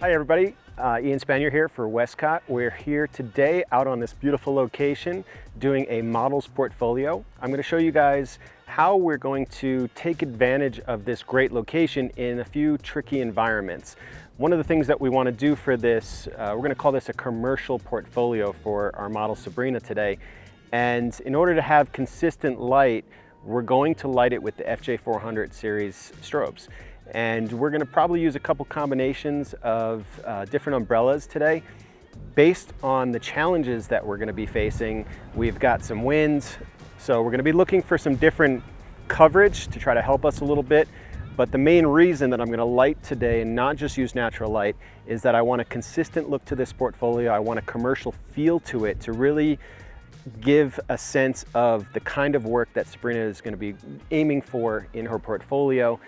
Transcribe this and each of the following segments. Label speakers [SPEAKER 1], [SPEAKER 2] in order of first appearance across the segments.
[SPEAKER 1] Hi everybody, Ian Spanier here for Westcott. We're here today out on this beautiful location doing a models portfolio. I'm going to show you guys how we're going to take advantage of this great location in a few tricky environments. One of the things that we want to do for this, we're going to call this a commercial portfolio for our model Sabrina today. And in order to have consistent light, we're going to light it with the FJ400 series strobes. And we're going to probably use a couple combinations of different umbrellas today. Based on the challenges that we're going to be facing, we've got some winds, so we're going to be looking for some different coverage to try to help us a little bit. But the main reason that I'm going to light today and not just use natural light is that I want a consistent look to this portfolio. I want a commercial feel to it to really give a sense of the kind of work that Sabrina is going to be aiming for in her portfolio.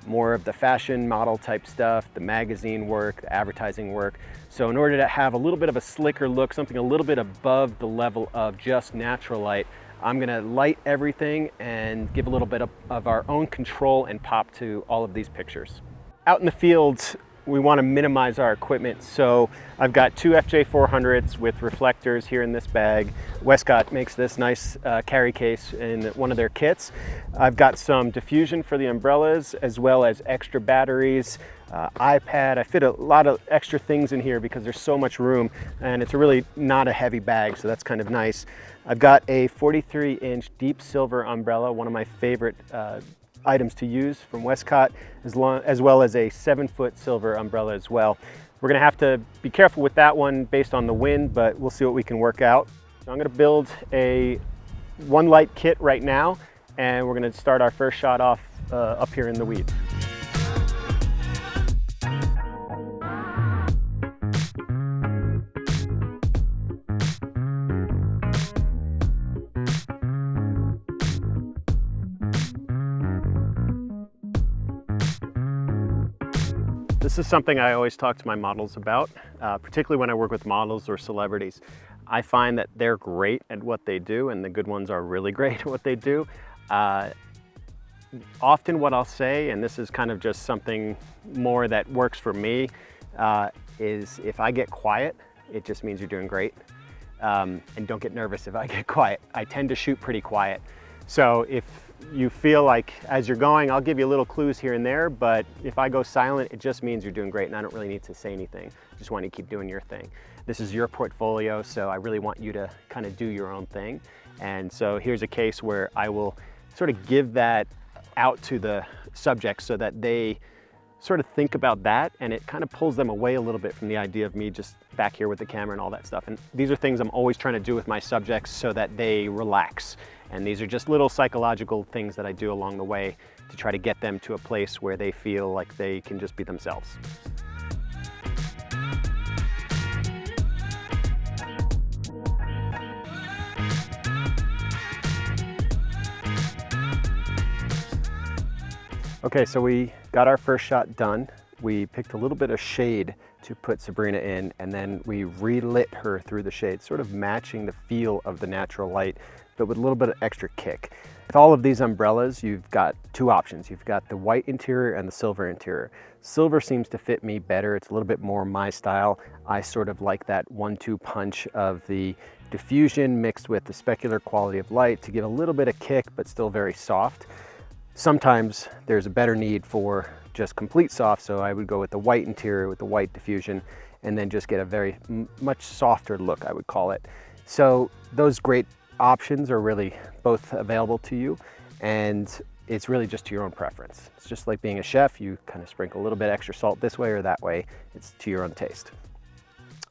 [SPEAKER 1] More of the fashion model type stuff, the magazine work, the advertising work. So in order to have a little bit of a slicker look, something a little bit above the level of just natural light, I'm gonna light everything and give a little bit of our own control and pop to all of these pictures. Out in the field, we want to minimize our equipment, so I've got two FJ400s with reflectors here in this bag. Westcott makes this nice carry case in one of their kits. I've got some diffusion for the umbrellas as well as extra batteries, iPad. I fit a lot of extra things in here because there's so much room and it's really not a heavy bag, so that's kind of nice. I've got a 43-inch deep silver umbrella, one of my favorite items to use from Westcott, as well as a 7-foot silver umbrella as well. We're gonna have to be careful with that one based on the wind, but we'll see what we can work out. So I'm gonna build a one light kit right now, and we're gonna start our first shot off up here in the weeds. This is something I always talk to my models about, particularly when I work with models or celebrities. I find that they're great at what they do, and the good ones are really great at what they do. Often what I'll say, and this is kind of just something more that works for me, is if I get quiet, it just means you're doing great. And don't get nervous if I get quiet. I tend to shoot pretty quiet. So if you feel like as you're going, I'll give you little clues here and there, but if I go silent, it just means you're doing great and I don't really need to say anything. Just want you to keep doing your thing. This is your portfolio, so I really want you to kind of do your own thing. And so here's a case where I will sort of give that out to the subject so that they sort of think about that, and it kind of pulls them away a little bit from the idea of me just back here with the camera and all that stuff. And these are things I'm always trying to do with my subjects so that they relax. And these are just little psychological things that I do along the way to try to get them to a place where they feel like they can just be themselves. Okay, so we got our first shot done. We picked a little bit of shade to put Sabrina in, and then we relit her through the shade, sort of matching the feel of the natural light, but with a little bit of extra kick. With all of these umbrellas, you've got two options. You've got the white interior and the silver interior. Silver seems to fit me better. It's a little bit more my style. I sort of like that 1-2 punch of the diffusion mixed with the specular quality of light to give a little bit of kick, but still very soft. Sometimes there's a better need for just complete soft, so I would go with the white interior with the white diffusion and then just get a very much softer look, I would call it. So those great options are really both available to you, and it's really just to your own preference. It's just like being a chef. You kind of sprinkle a little bit extra salt this way or that way. It's to your own taste.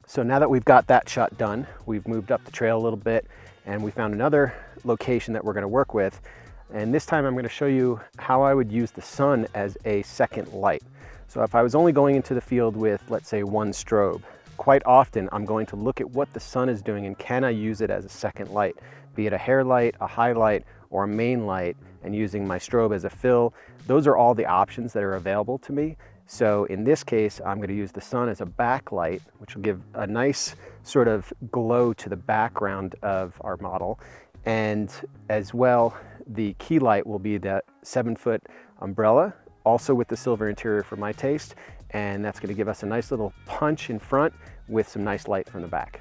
[SPEAKER 1] So now that we've got that shot done, we've moved up the trail a little bit and we found another location that we're going to work with. And this time I'm going to show you how I would use the sun as a second light. So if I was only going into the field with, let's say, one strobe, quite often I'm going to look at what the sun is doing and can I use it as a second light, be it a hair light, a highlight, or a main light, and using my strobe as a fill. Those are all the options that are available to me. So in this case, I'm going to use the sun as a backlight, which will give a nice sort of glow to the background of our model. And as well, the key light will be that 7-foot umbrella, also with the silver interior for my taste. and that's going to give us a nice little punch in front with some nice light from the back.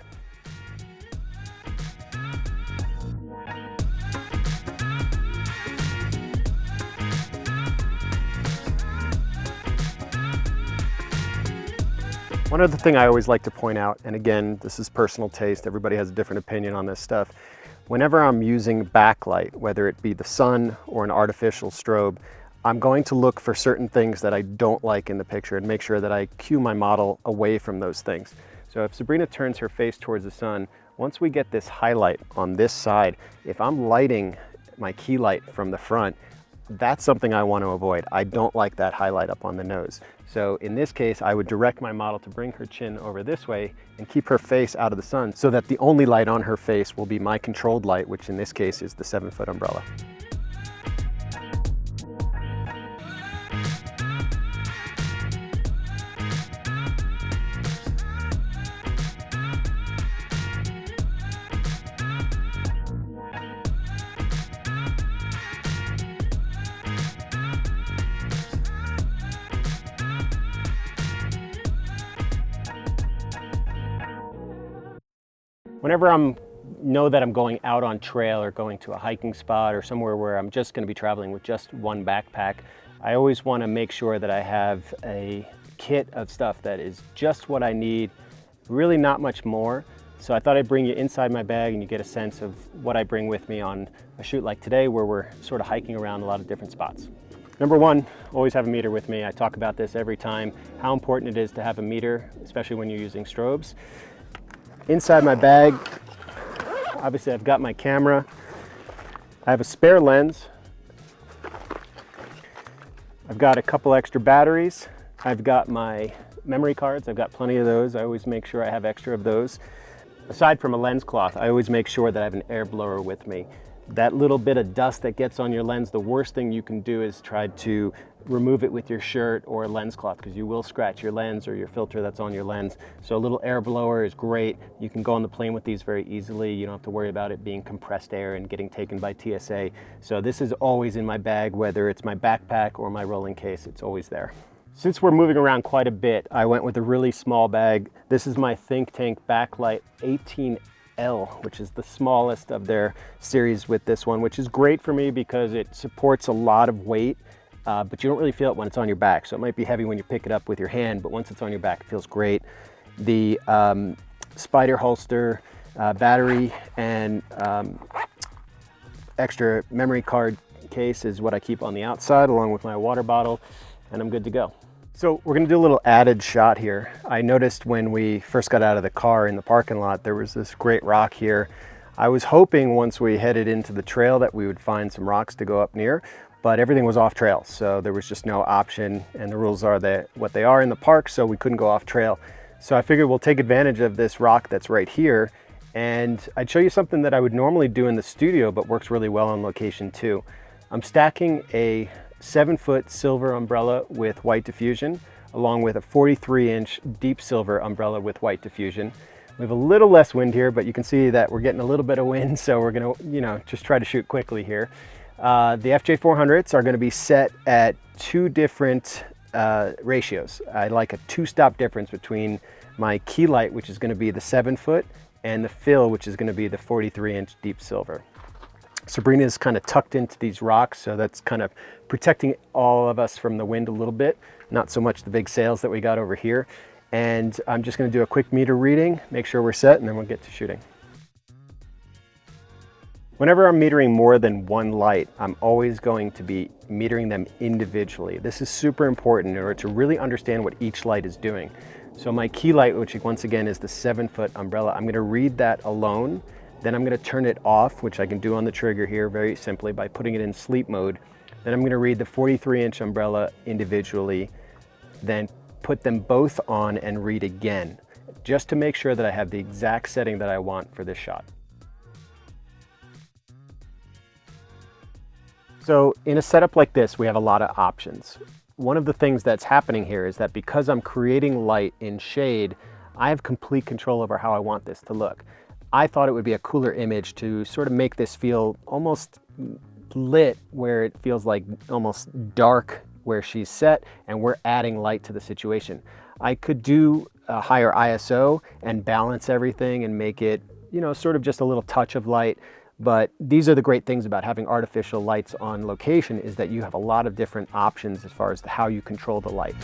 [SPEAKER 1] One other thing I always like to point out, and again, this is personal taste, everybody has a different opinion on this stuff. Whenever I'm using backlight, whether it be the sun or an artificial strobe, I'm going to look for certain things that I don't like in the picture and make sure that I cue my model away from those things. So if Sabrina turns her face towards the sun, once we get this highlight on this side, if I'm lighting my key light from the front, that's something I want to avoid. I don't like that highlight up on the nose. So in this case, I would direct my model to bring her chin over this way and keep her face out of the sun so that the only light on her face will be my controlled light, which in this case is the 7-foot umbrella. Whenever I know that I'm going out on trail or going to a hiking spot or somewhere where I'm just going to be traveling with just one backpack, I always want to make sure that I have a kit of stuff that is just what I need, really not much more. So I thought I'd bring you inside my bag and you get a sense of what I bring with me on a shoot like today where we're sort of hiking around a lot of different spots. Number one, always have a meter with me. I talk about this every time, how important it is to have a meter, especially when you're using strobes. Inside my bag, obviously I've got my camera. I have a spare lens. I've got a couple extra batteries. I've got my memory cards. I've got plenty of those. I always make sure I have extra of those. Aside from a lens cloth, I always make sure that I have an air blower with me. That little bit of dust that gets on your lens, the worst thing you can do is try to remove it with your shirt or a lens cloth because you will scratch your lens or your filter that's on your lens. So a little air blower is great. You can go on the plane with these very easily. You don't have to worry about it being compressed air and getting taken by TSA. So this is always in my bag, whether it's my backpack or my rolling case, it's always there. Since we're moving around quite a bit, I went with a really small bag. This is my Think Tank Backlight 18L, which is the smallest of their series with this one, which is great for me because it supports a lot of weight, but you don't really feel it when it's on your back. So it might be heavy when you pick it up with your hand, but once it's on your back, it feels great. The Spanier holster, battery, and extra memory card case is what I keep on the outside, along with my water bottle, and I'm good to go. So we're gonna do a little added shot here. I noticed when we first got out of the car in the parking lot, there was this great rock here. I was hoping once we headed into the trail that we would find some rocks to go up near, but everything was off trail. So there was just no option, and the rules are what they are in the park, so we couldn't go off trail. So I figured we'll take advantage of this rock that's right here, and I'd show you something that I would normally do in the studio, but works really well on location too. I'm stacking a 7-foot silver umbrella with white diffusion, along with a 43-inch deep silver umbrella with white diffusion. We have a little less wind here, but you can see that we're getting a little bit of wind, so we're gonna, just try to shoot quickly here. The FJ400s are gonna be set at two different ratios. I like a 2-stop difference between my key light, which is gonna be the 7-foot, and the fill, which is gonna be the 43-inch deep silver. Sabrina is kind of tucked into these rocks, so that's kind of protecting all of us from the wind a little bit, not so much the big sails that we got over here. And I'm just going to do a quick meter reading, make sure we're set, and then we'll get to shooting. Whenever I'm metering more than one light, I'm always going to be metering them individually. This is super important in order to really understand what each light is doing. So my key light, which once again is the 7-foot umbrella, I'm going to read that alone. Then I'm going to turn it off, which I can do on the trigger here very simply by putting it in sleep mode. Then I'm going to read the 43-inch umbrella individually, then put them both on and read again, just to make sure that I have the exact setting that I want for this shot. So in a setup like this, we have a lot of options. One of the things that's happening here is that because I'm creating light in shade, I have complete control over how I want this to look. I thought it would be a cooler image to sort of make this feel almost lit, where it feels like almost dark where she's set and we're adding light to the situation. I could do a higher ISO and balance everything and make it, you know, sort of just a little touch of light. But these are the great things about having artificial lights on location, is that you have a lot of different options as far as how you control the light.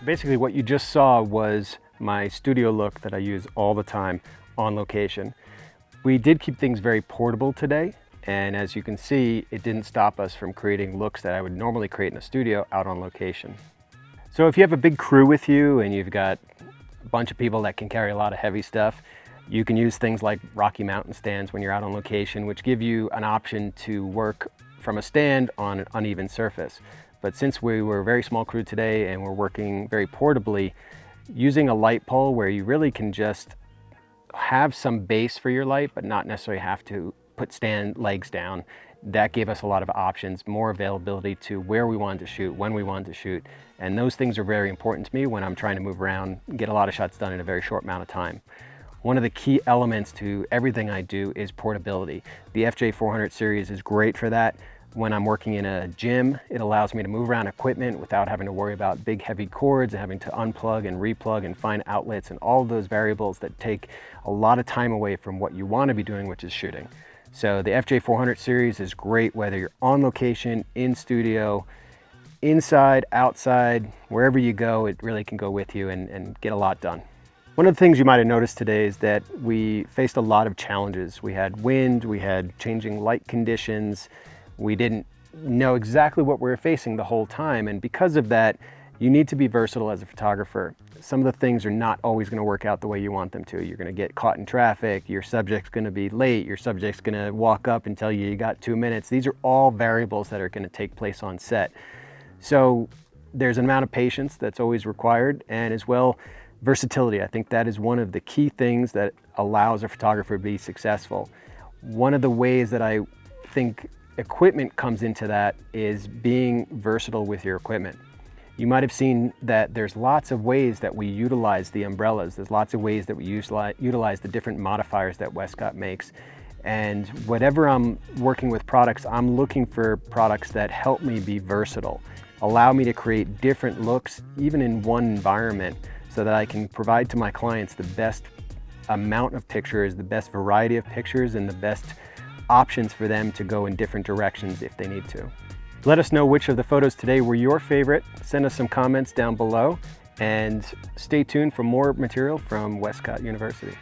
[SPEAKER 1] Basically what you just saw was my studio look that I use all the time on location. We did keep things very portable today, and as you can see, it didn't stop us from creating looks that I would normally create in a studio out on location. So if you have a big crew with you and you've got a bunch of people that can carry a lot of heavy stuff, you can use things like Rocky Mountain stands when you're out on location, which give you an option to work from a stand on an uneven surface. But since we were a very small crew today and we're working very portably, using a light pole where you really can just have some base for your light, but not necessarily have to put stand legs down, that gave us a lot of options, more availability to where we wanted to shoot, when we wanted to shoot. And those things are very important to me when I'm trying to move around, get a lot of shots done in a very short amount of time. One of the key elements to everything I do is portability. The FJ400 series is great for that. When I'm working in a gym, it allows me to move around equipment without having to worry about big heavy cords and having to unplug and replug and find outlets and all of those variables that take a lot of time away from what you want to be doing, which is shooting. So the FJ400 series is great whether you're on location, in studio, inside, outside, wherever you go, it really can go with you and get a lot done. One of the things you might have noticed today is that we faced a lot of challenges. We had wind, we had changing light conditions. We didn't know exactly what we were facing the whole time, and because of that, you need to be versatile as a photographer. Some of the things are not always going to work out the way you want them to. You're going to get caught in traffic, your subject's going to be late, your subject's going to walk up and tell you you got 2 minutes. These are all variables that are going to take place on set. So there's an amount of patience that's always required, and as well, versatility. I think that is one of the key things that allows a photographer to be successful. One of the ways that I think equipment comes into that is being versatile with your equipment. You might have seen that there's lots of ways that we utilize the umbrellas. There's lots of ways that we utilize the different modifiers that Westcott makes. And whatever I'm working with products, I'm looking for products that help me be versatile, allow me to create different looks, even in one environment, so that I can provide to my clients the best amount of pictures, the best variety of pictures, and the best options for them to go in different directions if they need to. Let us know which of the photos today were your favorite. Send us some comments down below and stay tuned for more material from Westcott University.